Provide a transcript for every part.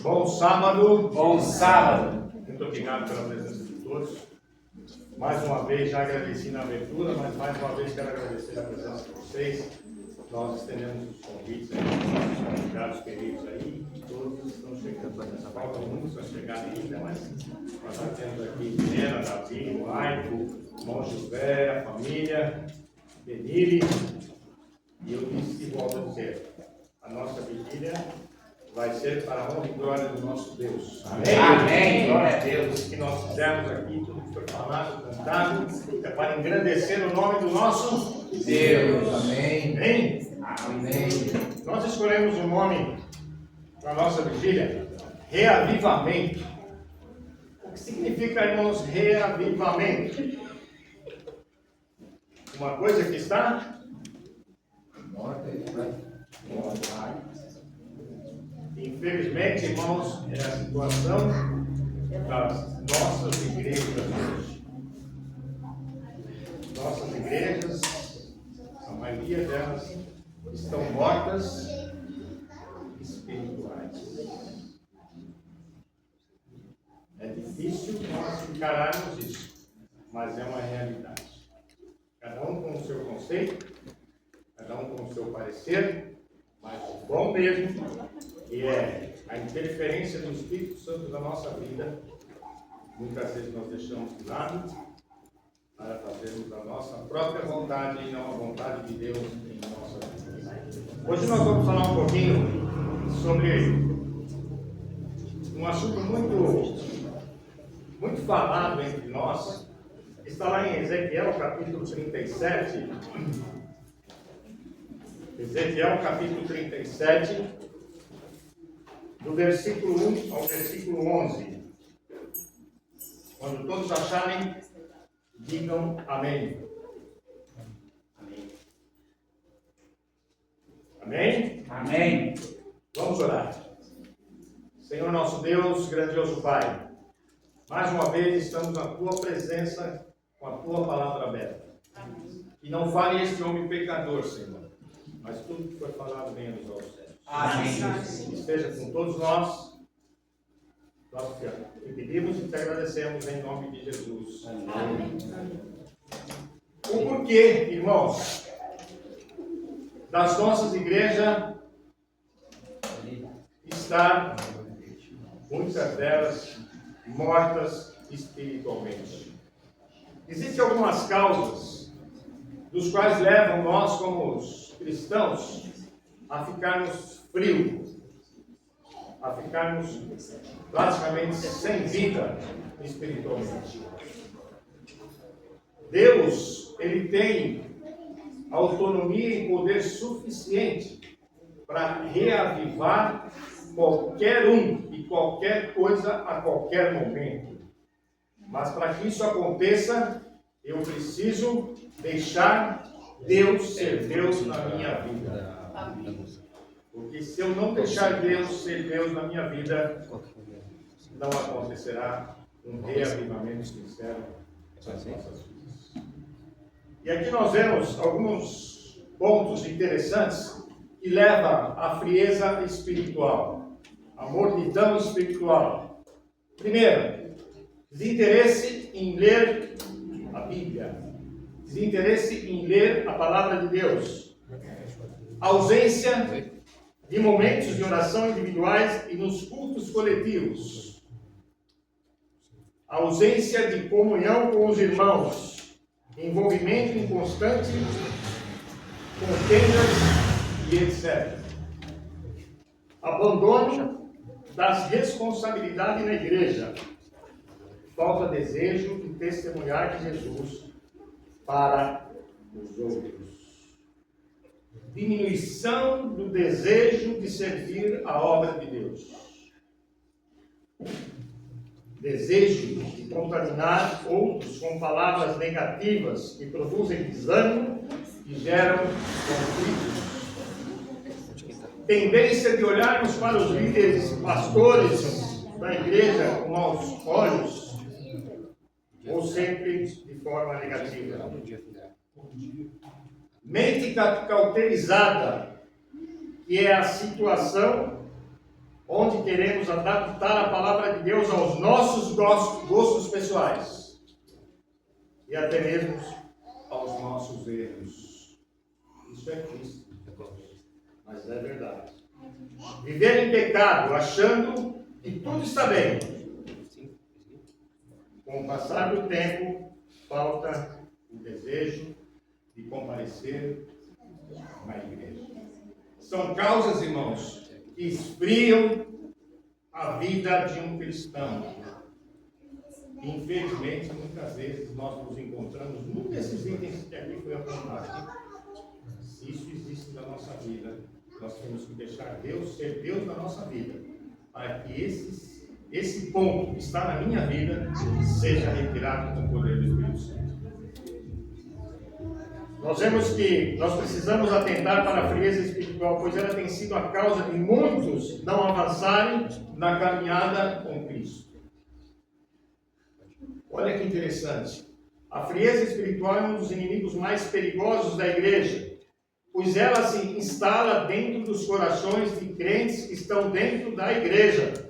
Bom sábado. Bom sábado. Muito obrigado pela presença de todos. Mais uma vez, já agradeci na abertura, mas mais uma vez quero agradecer a presença de vocês. Nós estendemos os convites aí, os convidados queridos aí, todos estão chegando. Falta muitos a chegar ainda, mas nós já temos aqui Helena, Davi, Maico, irmão José, a família, Benile, e eu disse e volto a dizer, a nossa vigília vai ser para a honra e glória do nosso Deus. Amém. Amém. Glória a Deus. O que nós fizemos aqui, tudo que foi falado, cantado, é para engrandecer o nome do nosso Deus. Amém. Amém. Amém. Nós escolhemos um nome para a nossa vigília, reavivamento. O que significa, irmãos, reavivamento? Uma coisa que está morta. Infelizmente, irmãos, é a situação das nossas igrejas hoje. Nossas igrejas, a maioria delas, estão mortas espirituais. É difícil nós encararmos isso, mas é uma realidade. Cada um com o seu conceito, cada um com o seu parecer, mas o bom mesmo, que é a interferência do Espírito Santo na nossa vida, muitas vezes nós deixamos de lado para fazermos a nossa própria vontade e não a vontade de Deus em nossa vida. Hoje nós vamos falar um pouquinho sobre um assunto muito falado entre nós, que está lá em Ezequiel capítulo 37. Ezequiel capítulo 37, do versículo 1 ao versículo 11. Quando todos acharem, digam amém. Amém? Amém. Vamos orar. Senhor nosso Deus, grandioso Pai, mais uma vez estamos na Tua presença com a Tua palavra aberta. E não fale este homem pecador, Senhor, mas tudo que foi falado venha nos aos céus. Amém. Esteja com todos nós. Nós te pedimos e te agradecemos em nome de Jesus. Amém. O porquê, irmãos, das nossas igrejas estar, muitas delas, mortas espiritualmente. Existem algumas causas dos quais levam nós, como os cristãos, a ficarmos frios, a ficarmos praticamente sem vida espiritualmente. Deus, Ele tem autonomia e poder suficiente para reavivar qualquer um e qualquer coisa a qualquer momento. Mas para que isso aconteça, eu preciso deixar Deus ser Deus na minha vida. Porque se eu não deixar Deus ser Deus na minha vida, não acontecerá um reavivamento sincero nas nossas vidas. E aqui nós vemos alguns pontos interessantes que levam à frieza espiritual, à mornidão espiritual. Primeiro, desinteresse em ler a Bíblia, desinteresse em ler a palavra de Deus, ausência de momentos de oração individuais e nos cultos coletivos, ausência de comunhão com os irmãos, envolvimento inconstante, contendas e etc. Abandono das responsabilidades na igreja, falta de desejo de testemunhar de Jesus para os outros. Diminuição do desejo de servir a obra de Deus. Desejo de contaminar outros com palavras negativas que produzem desânimo e geram conflitos. Tendência de olharmos para os líderes pastores da igreja com maus olhos ou sempre de forma negativa. Mente cauterizada, que é a situação onde queremos adaptar a palavra de Deus aos nossos gostos pessoais e até mesmo aos nossos erros. Isso é triste, mas é verdade. Viver em pecado, achando que tudo está bem. Com o passar do tempo, falta o desejo de comparecer na igreja. São causas, irmãos, que esfriam a vida de um cristão. Infelizmente, muitas vezes nós nos encontramos num desses itens que aqui foi apontado. Se isso existe na nossa vida, nós temos que deixar Deus ser Deus na nossa vida, para que esse ponto que está na minha vida seja retirado com o poder do Espírito Santo. Nós vemos que nós precisamos atentar para a frieza espiritual, pois ela tem sido a causa de muitos não avançarem na caminhada com Cristo. Olha que interessante. A frieza espiritual é um dos inimigos mais perigosos da igreja, pois ela se instala dentro dos corações de crentes que estão dentro da igreja.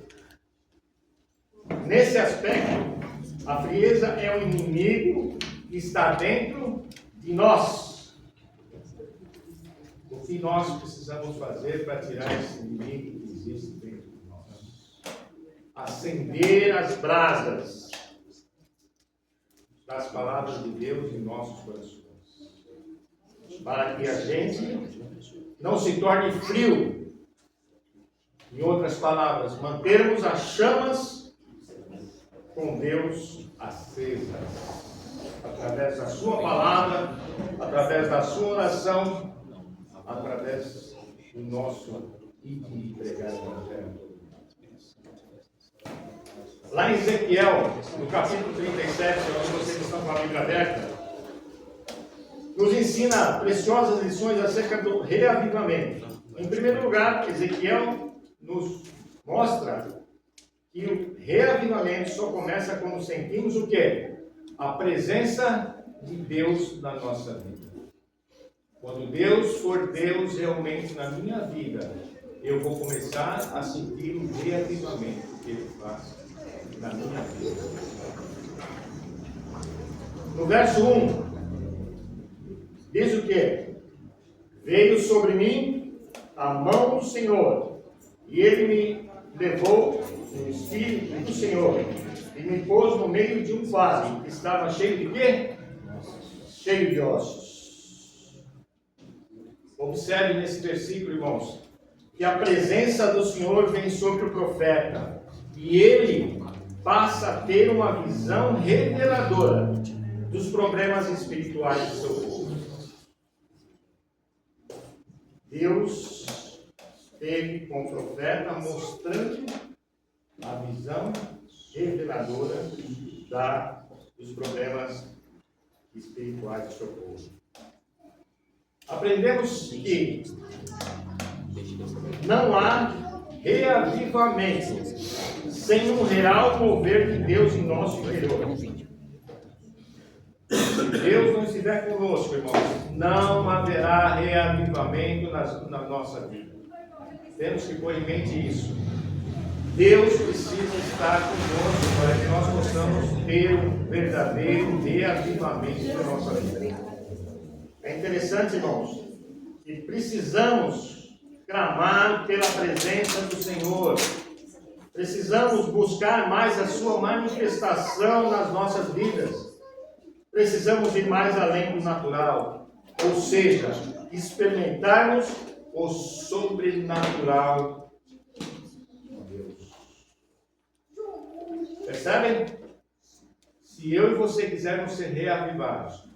Nesse aspecto, a frieza é um inimigo que está dentro de nós. O que nós precisamos fazer para tirar esse inimigo que existe dentro de nós? Acender as brasas das palavras de Deus em nossos corações, para que a gente não se torne frio. Em outras palavras, mantermos as chamas com Deus acesas, através da sua palavra, através da sua oração, através do nosso ir de pregar o Evangelho. Lá em Ezequiel, no capítulo 37, onde vocês estão com a Bíblia aberta, nos ensina preciosas lições acerca do reavivamento. Em primeiro lugar, Ezequiel nos mostra que o reavivamento só começa quando sentimos o quê? A presença de Deus na nossa vida. Quando Deus for Deus realmente na minha vida, eu vou começar a sentir o reavivamento que Ele faz na minha vida. No verso 1, diz o quê? Veio sobre mim a mão do Senhor, e Ele me levou no Espírito do Senhor, e me pôs no meio de um vale, que estava cheio de quê? Cheio de ossos. Observe nesse versículo, irmãos, que a presença do Senhor vem sobre o profeta, e ele passa a ter uma visão reveladora dos problemas espirituais do seu povo. Deus esteve com o profeta mostrando a visão reveladora dos problemas espirituais do seu povo. Aprendemos que não há reavivamento sem um real mover de Deus em nosso interior. Se Deus não estiver conosco, irmãos, não haverá reavivamento na nossa vida. Temos que pôr em mente isso. Deus precisa estar conosco para que nós possamos ter um verdadeiro reavivamento na nossa vida. É interessante, irmãos, que precisamos clamar pela presença do Senhor. Precisamos buscar mais a sua manifestação nas nossas vidas. Precisamos ir mais além do natural, ou seja, experimentarmos o sobrenatural de Deus. Percebem? Se eu e você quisermos ser reavivados,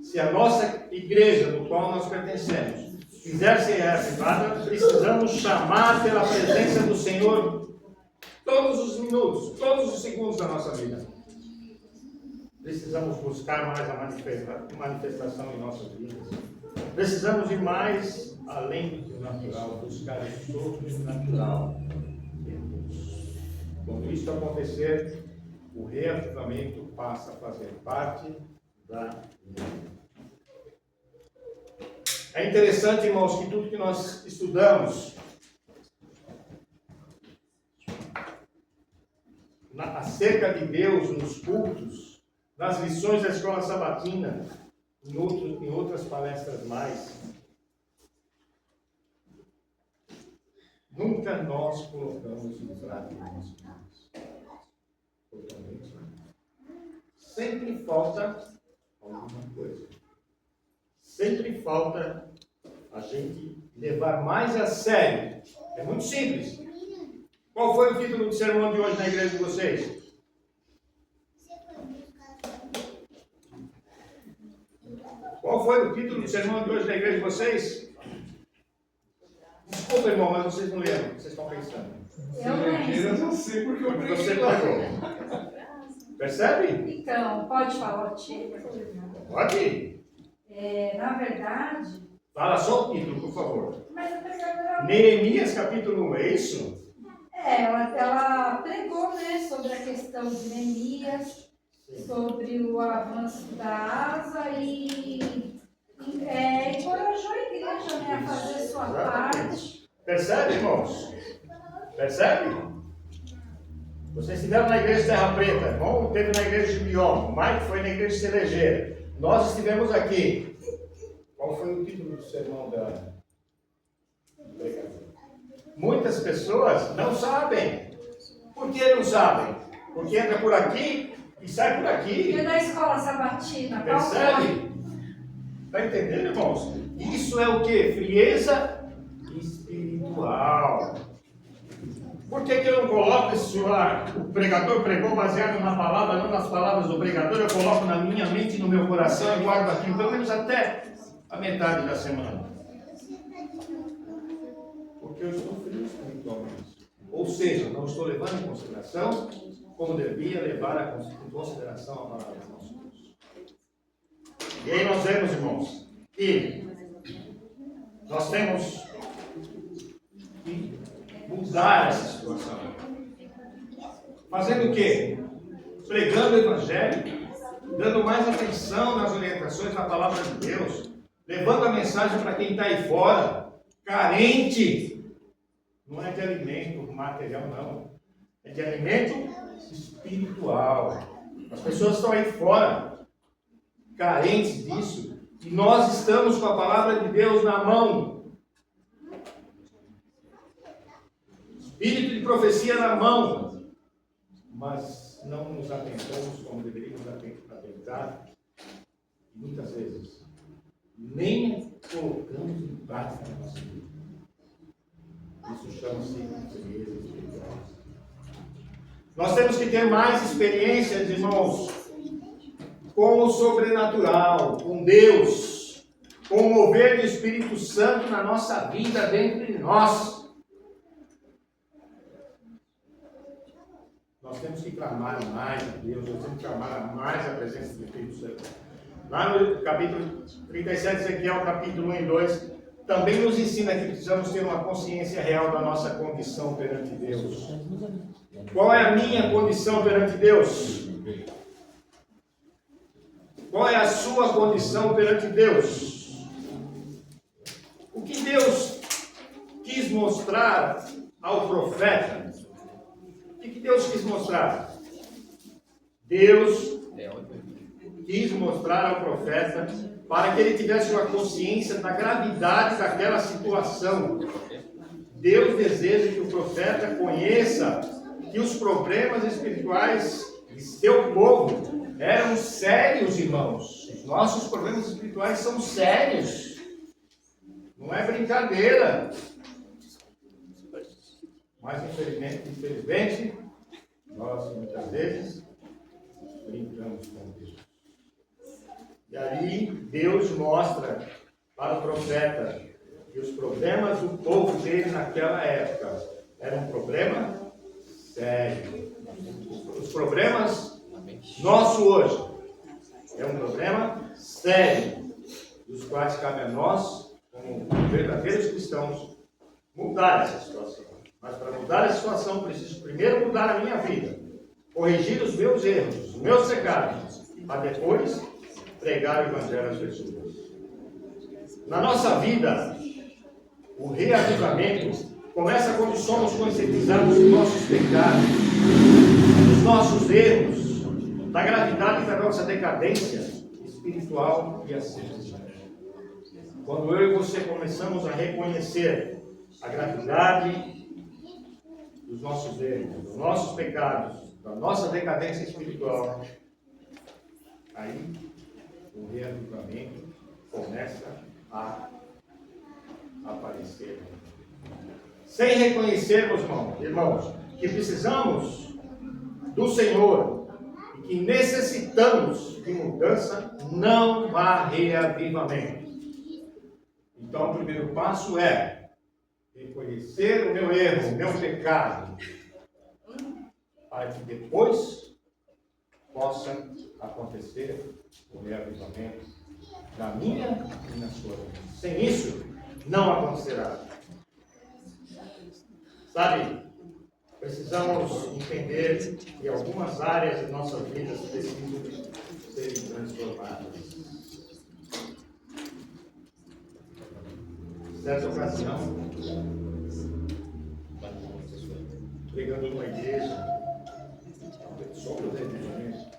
se a nossa igreja, do qual nós pertencemos, quiser ser reavivada, precisamos chamar pela presença do Senhor todos os minutos, todos os segundos da nossa vida. Precisamos buscar mais a manifestação em nossas vidas. Precisamos ir mais além do natural, buscar o sobrenatural de Deus. Quando isso acontecer, o reavivamento passa a fazer parte da vida. É interessante, irmãos, que tudo que nós estudamos acerca de Deus nos cultos, nas lições da escola sabatina, em outras palestras mais. Nunca nós colocamos em prática nosso Deus. Totalmente. Sempre falta alguma coisa. Sempre falta a gente levar mais a sério. É muito simples. Qual foi o título do sermão de hoje na igreja de vocês? Qual foi o título do sermão de hoje na igreja de vocês? Desculpa, irmão, mas vocês não lembram. Vocês estão pensando. Eu não sei porque eu aprendi. Você pagou. Percebe? Então, pode falar o título? Pode. Na verdade... Fala só o título, por favor. Mas a pregadora... Neemias capítulo 1, é isso? Ela pregou, né, sobre a questão de Neemias, sobre o avanço da asa e encorajou a igreja, né, a fazer a sua parte. Percebe, irmãos? Percebe? Vocês estiveram na igreja de Terra Preta, irmão esteve na igreja de Bion, o Mike foi na igreja de Celegeira. Nós estivemos aqui. Qual foi o título do sermão da pregadora? Muitas pessoas não sabem. Por que não sabem? Porque entra por aqui e sai por aqui. E da escola sabatina, qual foi? Percebe? Está entendendo, irmãos? Isso é o que? Frieza espiritual. Por que eu não coloco esse o pregador pregou baseado na palavra, não nas palavras do pregador? Eu coloco na minha mente e no meu coração e guardo aqui, pelo menos até a metade da semana. Porque eu estou frio espiritualmente. Ou seja, não estou levando em consideração como devia levar em consideração a palavra de nosso Deus. E aí nós vemos, irmãos, que nós temos que mudar essa situação. Fazendo o quê? Pregando o Evangelho, dando mais atenção nas orientações da palavra de Deus, levando a mensagem para quem está aí fora, carente. Não é de alimento material, não. É de alimento espiritual. As pessoas estão aí fora, carentes disso, e nós estamos com a palavra de Deus na mão. Espírito de profecia na mão, mas não nos atentamos como deveríamos atentar, e muitas vezes nem colocamos em prática na nossa vida. Isso chama-se frieza espiritual. Nós temos que ter mais experiências, irmãos, com o sobrenatural, com Deus, com o mover do Espírito Santo na nossa vida dentro de nós. Nós temos que clamar mais a Deus, nós temos que clamar mais a presença do Espírito Santo. Lá no capítulo 37, Ezequiel, capítulo 1 e 2, também nos ensina que precisamos ter uma consciência real da nossa condição perante Deus. Qual é a minha condição perante Deus? Qual é a sua condição perante Deus? O que Deus quis mostrar ao profeta? O que Deus quis mostrar? Deus quis mostrar ao profeta para que ele tivesse uma consciência da gravidade daquela situação. Deus deseja que o profeta conheça que os problemas espirituais de seu povo eram sérios, irmãos. Os nossos problemas espirituais são sérios. Não é brincadeira. Mas infelizmente, nós muitas vezes brincamos com Deus. E aí Deus mostra para o profeta que os problemas do povo dele naquela época eram um problema sério. Os problemas nossos hoje é um problema sério, dos quais cabe a nós, como verdadeiros cristãos, mudar essa situação. Mas para mudar a situação, preciso primeiro mudar a minha vida, corrigir os meus erros, os meus pecados, para depois pregar o Evangelho às pessoas. Na nossa vida, o reavivamento começa quando somos conscientizados dos nossos pecados, dos nossos erros, da gravidade da nossa decadência espiritual e ascética. Quando eu e você começamos a reconhecer a gravidade dos nossos erros, dos nossos pecados, da nossa decadência espiritual, aí o reavivamento começa a aparecer. Sem reconhecermos, irmãos, que precisamos do Senhor e que necessitamos de mudança, não há reavivamento. Então, o primeiro passo é reconhecer o meu erro, o meu pecado, para que depois possa acontecer o reavivamento na minha e na sua vida. Sem isso, não acontecerá. Sabe, precisamos entender que algumas áreas de nossas vidas precisam serem transformadas. Certa ocasião, pregando numa igreja, sobre o reavivamento,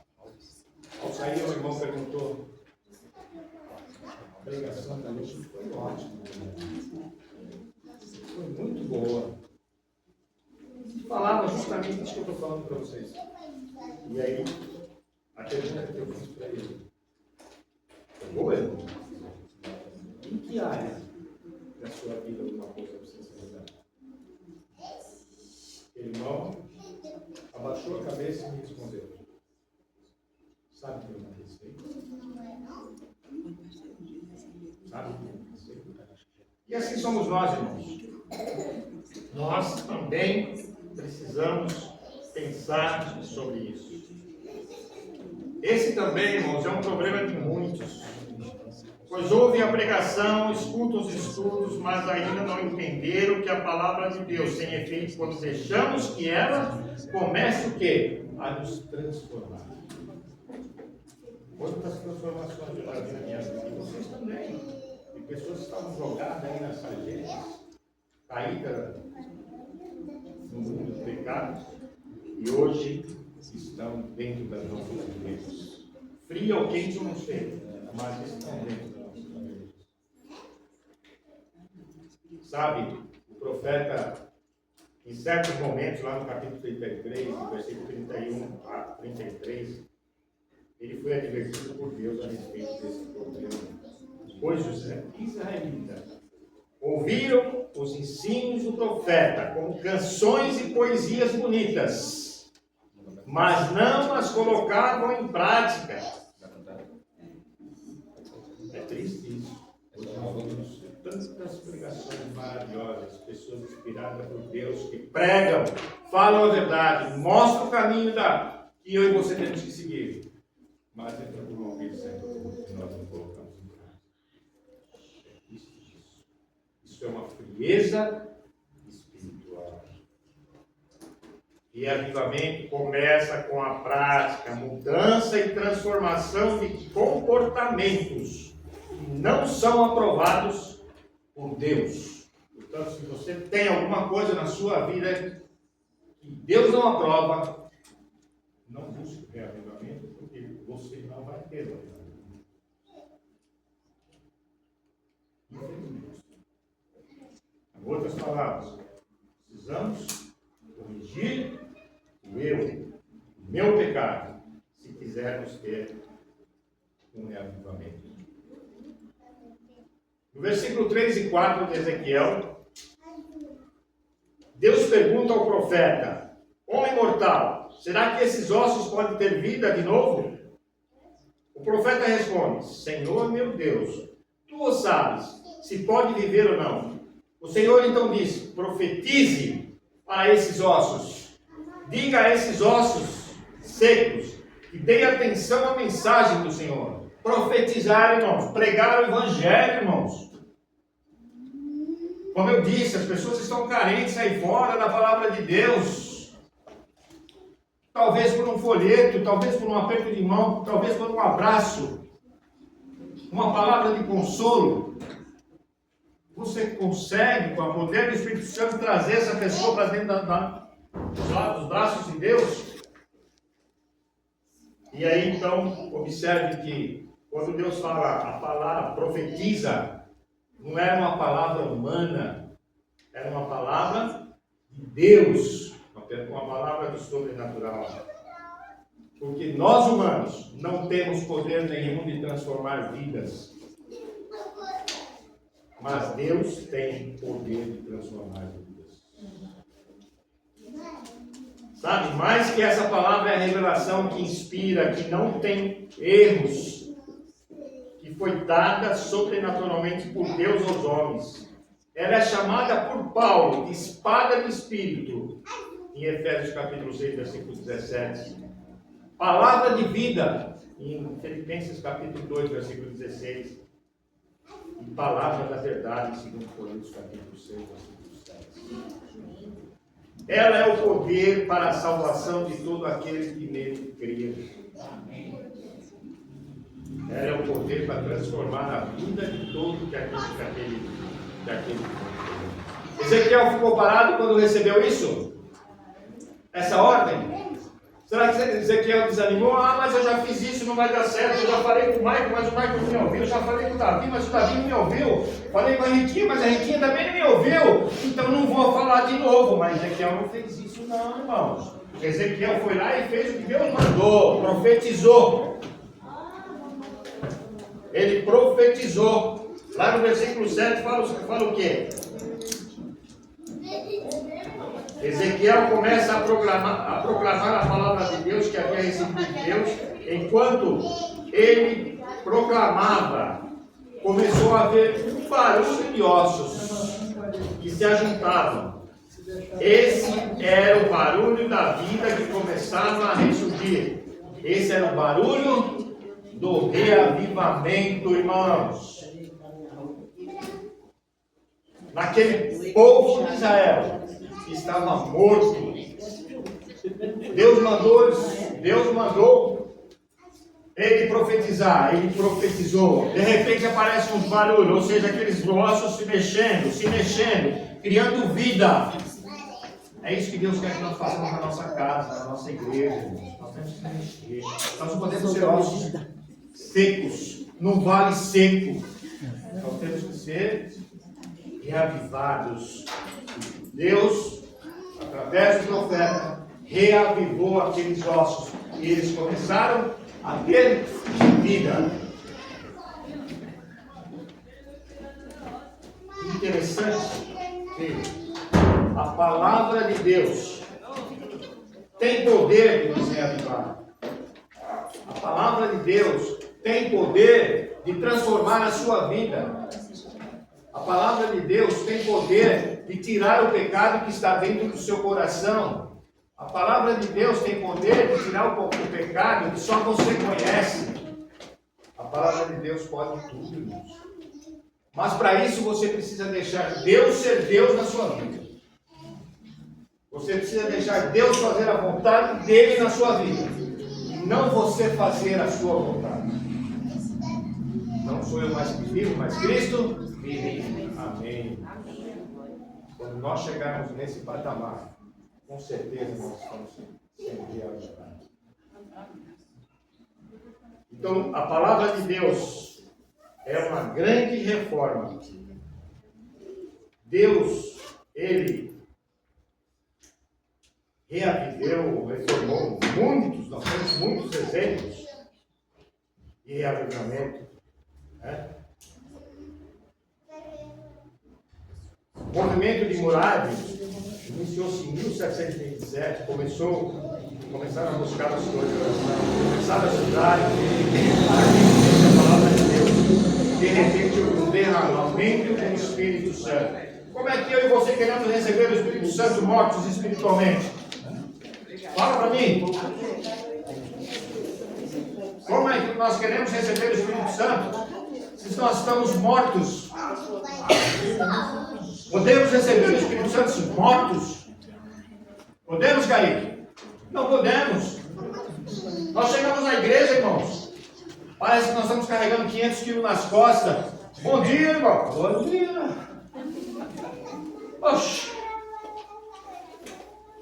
ao sair, o irmão perguntou: a pregação da noite foi ótima, foi muito boa. Falava justamente isso que eu estou falando para vocês. E aí, a pergunta que eu fiz para ele: foi boa, irmão? Em que área da sua vida alguma coisa precisa mudar? Irmão abaixou a cabeça e me respondeu: sabe o que eu não respeito? Sabe o que eu não respeito? E assim somos nós, irmãos. Nós também precisamos pensar sobre isso. Esse também, irmãos, é um problema de muitos. Pois ouvem a pregação, escutam os estudos, mas ainda não entenderam que a palavra de Deus, sem efeito, quando deixamos que ela comece o quê? A nos transformar. Quantas transformações eu já vi na minha vida? E vocês também. E pessoas que estavam jogadas aí nas sarjetas, caídas no mundo do pecado, e hoje estão dentro das nossas igrejas. Fria ou quente, eu não sei, mas estão dentro das nossas igrejas. Sabe, o profeta, em certos momentos, lá no capítulo 33, no versículo 31 a 33, ele foi advertido por Deus a respeito desse problema. Pois os israelitas ouviram os ensinos do profeta como canções e poesias bonitas, mas não as colocavam em prática. É triste isso. Hoje nós vemos tantas pregações maravilhosas, pessoas inspiradas por Deus que pregam, falam a verdade, mostram o caminho que eu e você temos que seguir. Mas entra por uma ofensa que nós não colocamos em prática. Isso é uma frieza espiritual. E avivamento começa com a prática, mudança e transformação de comportamentos que não são aprovados por Deus. Portanto, se você tem alguma coisa na sua vida que Deus não aprova, não busque reavivamento, porque você não vai ter o reavivamento. Infelizmente. Em outras palavras, precisamos corrigir o eu, o meu pecado, se quisermos ter um reavivamento. No versículo 3 e 4 de Ezequiel, Deus pergunta ao profeta: homem mortal, será que esses ossos podem ter vida de novo? O profeta responde: Senhor meu Deus, tu o sabes se pode viver ou não. O Senhor então disse: profetize para esses ossos. Diga a esses ossos secos que deem atenção à mensagem do Senhor. Profetizar, irmãos, pregar o evangelho, irmãos. Como eu disse, as pessoas estão carentes aí fora da palavra de Deus. Talvez por um folheto, talvez por um aperto de mão, talvez por um abraço, uma palavra de consolo. Você consegue, com o poder do Espírito Santo, trazer essa pessoa para dentro dos braços de Deus? E aí então, observe que quando Deus fala a palavra, profetiza, não era uma palavra humana, era uma palavra de Deus, uma palavra do sobrenatural. Porque nós humanos não temos poder nenhum de transformar vidas. Mas Deus tem poder de transformar vidas. Sabe, mais que essa palavra é a revelação que inspira, que não tem erros, que foi dada sobrenaturalmente por Deus aos homens. Ela é chamada por Paulo de espada do Espírito, em Efésios capítulo 6, versículo 17. Palavra de vida, em Filipenses capítulo 2, versículo 16. E palavra da verdade, segundo Coríntios capítulo 6, versículo 7. Ela é o poder para a salvação de todo aquele que nele crê. Ela é o poder para transformar a vida de todo aquele. Ezequiel ficou parado quando recebeu isso? Essa ordem? Será que Ezequiel desanimou? Mas eu já fiz isso, não vai dar certo. Eu já falei com o Michael, mas o Michael não me ouviu. Eu já falei com o Davi, mas o Davi não me ouviu. Falei com a Riquinha, mas a Riquinha também não me ouviu. Então não vou falar de novo. Mas Ezequiel não fez isso não, irmãos. Ezequiel foi lá e fez o que Deus mandou. Profetizou. Ele profetizou. Lá no versículo 7 fala o quê? Ezequiel começa a proclamar a palavra de Deus que havia recebido de Deus. Enquanto ele proclamava, começou a haver um barulho de ossos que se ajuntavam. Esse era o barulho da vida que começava a ressurgir. Esse era o barulho do reavivamento, irmãos. Naquele povo de Israel que estava morto. Deus mandou ele profetizar, ele profetizou. De repente aparece um barulho, ou seja, aqueles ossos se mexendo, criando vida. É isso que Deus quer que nós façamos na nossa casa, na nossa igreja. Nós temos que mexer. Nós não podemos ser ossos secos, num vale seco. Nós temos que ser reavivados. Deus, através do profeta, reavivou aqueles ossos e eles começaram a ter vida. Interessante que a palavra de Deus tem poder de nos reavivar. A palavra de Deus tem poder de transformar a sua vida. A palavra de Deus tem poder de tirar o pecado que está dentro do seu coração. A palavra de Deus tem poder de tirar o pecado que só você conhece. A palavra de Deus pode tudo, irmãos. Mas para isso você precisa deixar Deus ser Deus na sua vida. Você precisa deixar Deus fazer a vontade dele na sua vida. E não você fazer a sua vontade. Não sou eu mais que vivo, mas Cristo vive. Amém. Quando nós chegarmos nesse patamar, com certeza nós estamos sendo realizados. Então, a palavra de Deus é uma grande reforma. Deus, Ele reavivou, reformou muitos, nós temos muitos exemplos de reavivamento. O movimento de Moraves iniciou-se em 1727, começaram a buscar as coisas, começaram a estudar a palavra de Deus. De repente, um derramamento do Espírito Santo. Como é que eu e você queremos receber o Espírito Santo mortos espiritualmente? Fala para mim. Como é que nós queremos receber o Espírito Santo se nós estamos mortos? Podemos receber o Espírito Santo mortos? Podemos, Kaique? Não podemos. Nós chegamos na igreja, irmãos. Parece que nós estamos carregando 500 quilos nas costas. Bom dia, irmão. Bom dia. Oxi.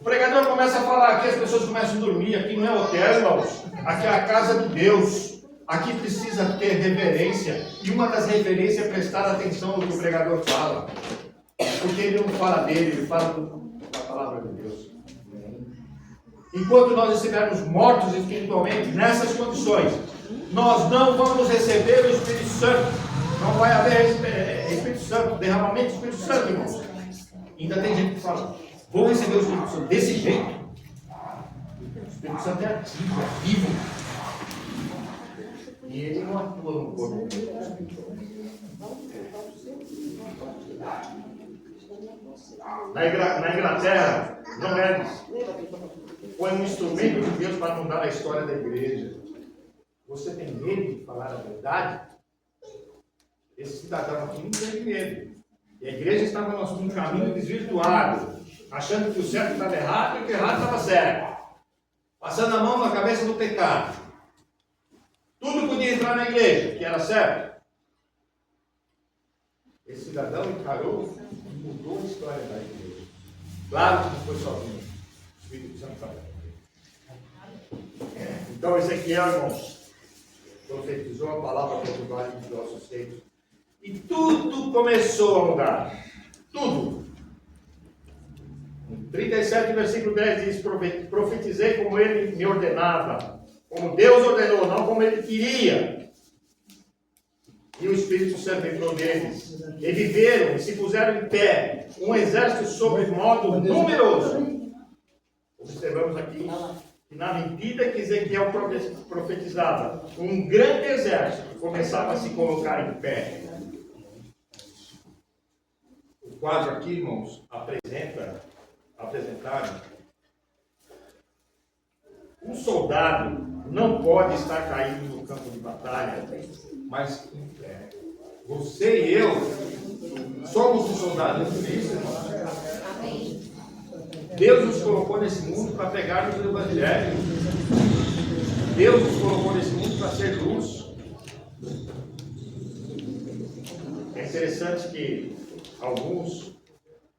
O pregador começa a falar aqui, as pessoas começam a dormir. Aqui não é hotel, irmãos. Aqui é a casa de Deus. Aqui precisa ter reverência. E uma das reverências é prestar atenção no que o pregador fala. Porque ele não fala dele, ele fala da palavra de Deus. Enquanto nós estivermos mortos espiritualmente, nessas condições, nós não vamos receber o Espírito Santo. Não vai haver Espírito Santo, derramamento do Espírito Santo, irmãos. Ainda tem gente que fala, vou receber o Espírito Santo desse jeito. O Espírito Santo é ativo, é vivo. E ele não atua no corpo. Na Inglaterra, John Wesley foi um instrumento de Deus para mudar a história da igreja. Você tem medo de falar a verdade? Esse cidadão aqui não teve medo. E a igreja estava num caminho desvirtuado, achando que o certo estava errado e que o errado estava certo. Passando a mão na cabeça do pecado. Tudo podia entrar na igreja, que era certo. Esse cidadão encarou e mudou a história da igreja. Claro que não foi sozinho. O Espírito Santo estava com ele. Então, Ezequiel, irmãos, profetizou a palavra para o vale dos ossos secos. E tudo começou a mudar. Tudo. No 37, versículo 10 diz: profetizei como ele me ordenava. Como Deus ordenou, não como ele queria. E o Espírito Santo entrou neles. E viveram e se puseram em pé. Um exército sob modo numeroso. Observamos aqui que na medida que Ezequiel profetizava, um grande exército começava a se colocar em pé. O quadro aqui, irmãos, apresentaram um soldado não pode estar caído no campo de batalha, mas em pé. Você e eu somos um soldado de Cristo, irmãos. Deus nos colocou nesse mundo para pregarmos o Evangelho. Deus nos colocou nesse mundo para ser luz. É interessante que alguns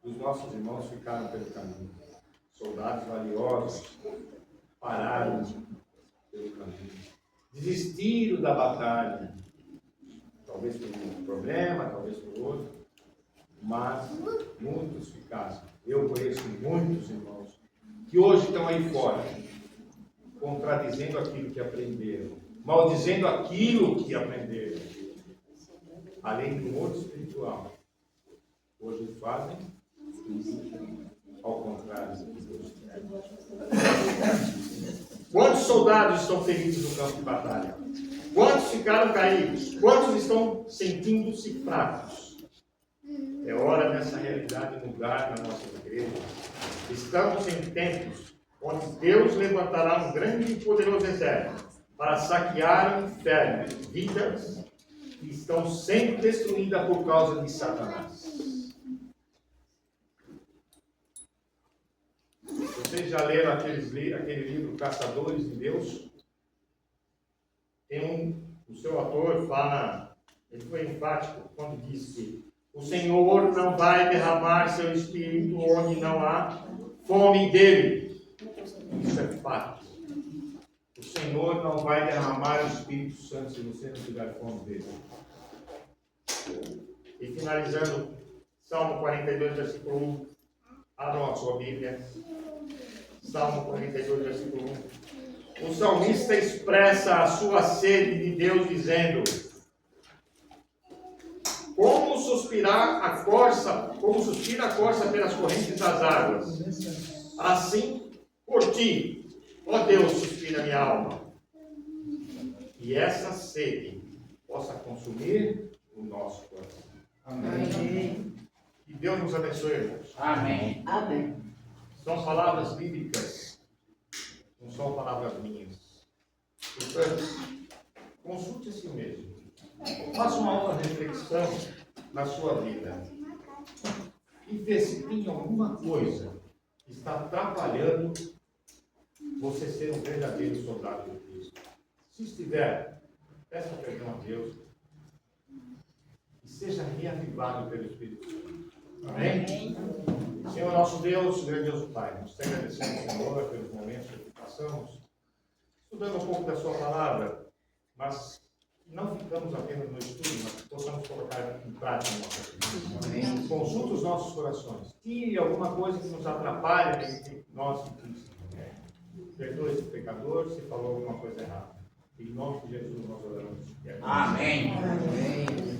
dos nossos irmãos ficaram pelo caminho. Soldados valiosos pararam pelo caminho. Desistiram da batalha. Talvez por um problema, talvez por outro. Mas muitos ficaram. Eu conheço muitos irmãos que hoje estão aí fora, contradizendo aquilo que aprenderam, maldizendo aquilo que aprenderam, além do mundo espiritual. Hoje fazem ao contrário do que Deus quer. Quantos soldados estão feridos no campo de batalha? Quantos ficaram caídos? Quantos estão sentindo-se fracos? É hora dessa realidade mudar na nossa igreja. Estamos em tempos onde Deus levantará um grande e poderoso exército para saquear o inferno, vidas que estão sendo destruídas por causa de Satanás. Vocês já leram aquele livro Caçadores de Deus? O seu autor fala, ele foi enfático quando disse que o Senhor não vai derramar seu espírito onde não há fome dele. Isso é fato. O Senhor não vai derramar o Espírito Santo se você não tiver fome dele. E finalizando, Salmo 42, versículo 1. Abram a sua Bíblia. Salmo 42, versículo 1. O salmista expressa a sua sede de Deus dizendo: como suspira a corça pelas correntes das águas, assim por ti, ó Deus, suspira minha alma. E essa sede possa consumir o nosso coração. Amém. Que Deus nos abençoe, irmãos. Amém. Amém. São palavras bíblicas, não são palavras minhas. Portanto, consulte a si mesmo. Faça uma aula de reflexão na sua vida e vê se tem alguma coisa que está atrapalhando você ser um verdadeiro soldado de Cristo. Se estiver, peça perdão a Deus e seja reavivado pelo Espírito Santo. Amém? Senhor nosso Deus, grandioso Pai, nós te agradecemos, Senhor, pelos momentos que passamos, estudando um pouco da sua palavra, mas não ficamos apenas no estudo, mas que possamos colocar em prática a nossa vida. Consulta os nossos corações. Tire alguma coisa que nos atrapalhe entre nós e Cristo. Perdoe esse pecador se falou alguma coisa errada. Em nome de Jesus nós oramos. Amém. Amém.